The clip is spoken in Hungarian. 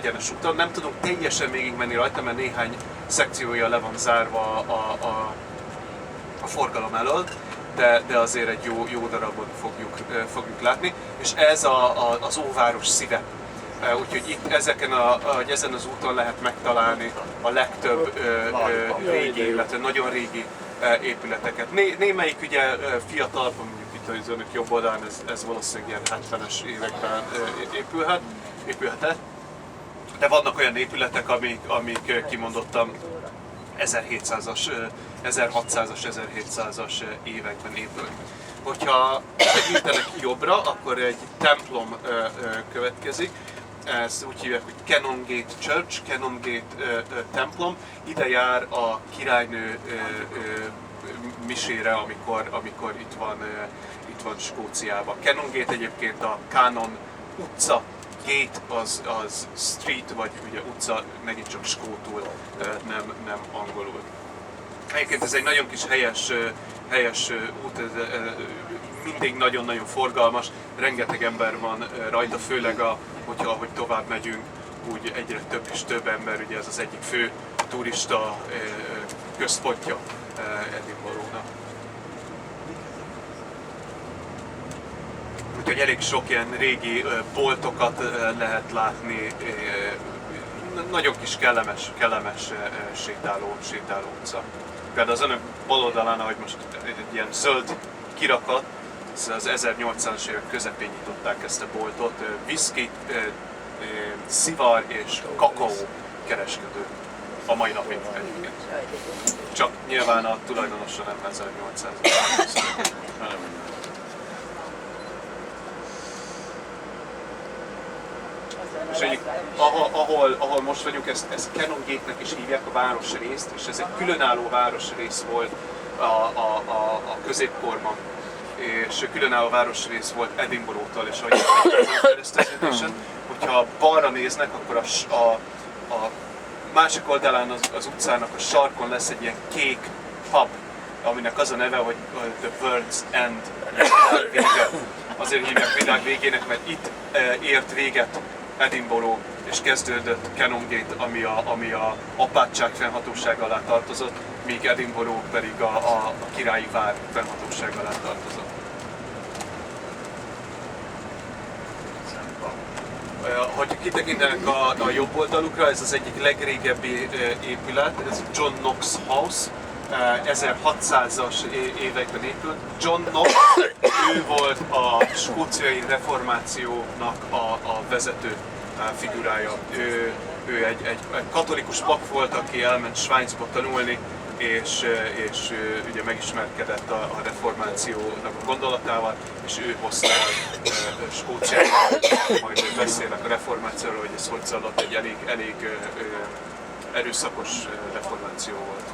egyenes úton. Nem tudunk teljesen végigmenni rajta, mert néhány szekciója le van zárva a forgalom elől, de azért egy jó darabon fogjuk látni. És ez az óváros szíve. Úgyhogy itt ezen az úton lehet megtalálni a legtöbb régi, illetve nagyon régi épületeket. Némelyik ugye fiatalabb, mondjuk itt az önök jobb oldalán, ez valószínűleg ilyen 70-es években épülhetett. De vannak olyan épületek, amik kimondottam 1600-as, 1700-as években épült. Hogyha tekintenek jobbra, akkor egy templom következik. Ezt úgy hívják, hogy Canongate Church, Canongate templom. Ide jár a királynő misére, amikor itt van Skóciában. Canongate egyébként a Canon utca, gate az street, vagy ugye utca, megint csak skótul, nem angolul. Egyébként ez egy nagyon kis helyes út, mindig nagyon-nagyon forgalmas, rengeteg ember van rajta, főleg ahogy tovább megyünk, úgy egyre több és több ember, ugye ez az egyik fő turista központja Edinburgh-nak. Úgyhogy elég sok ilyen régi boltokat lehet látni, nagyon kis kellemes sétáló utca. Például az önök bal oldalán, ahogy most egy ilyen zöld kirakat, az 1800-as évek közepén nyitották ezt a boltot, whisky, szivar és kakaó kereskedő a mai napig egyébként. Csak nyilván a tulajdonosa nem 1800-as. És egyik, ahol most vagyunk, ezt Canongate-nek is hívják a városrészt, és ez egy különálló városrész volt a középkorban, és különálló városrész volt Edinburgh-tól, és ahogy kereszteződésen, hogyha balra néznek, akkor a másik oldalán az utcának a sarkon lesz egy ilyen kék pub, aminek az a neve, hogy The World's End, vége. Azért hívják világ végének, mert itt ért véget Edinburgh, és kezdődött Canongate, ami a apátság fennhatóság alá tartozott, míg Edinburgh pedig a királyi vár fennhatóság alá tartozott. Hogy kitekintenek a jobb oldalukra, ez az egyik legrégebbi épület, ez John Knox House, 1600-as években épült. John Knox, ő volt a skóciai reformációnak a vezető figurája. Ő egy katolikus pap volt, aki elment Svájcba tanulni, és ugye megismerkedett a reformációnak a gondolatával, és ő hozta Skóciába, majd beszélek a reformációról, hogy ez hogy zajlott, egy elég erőszakos reformáció volt.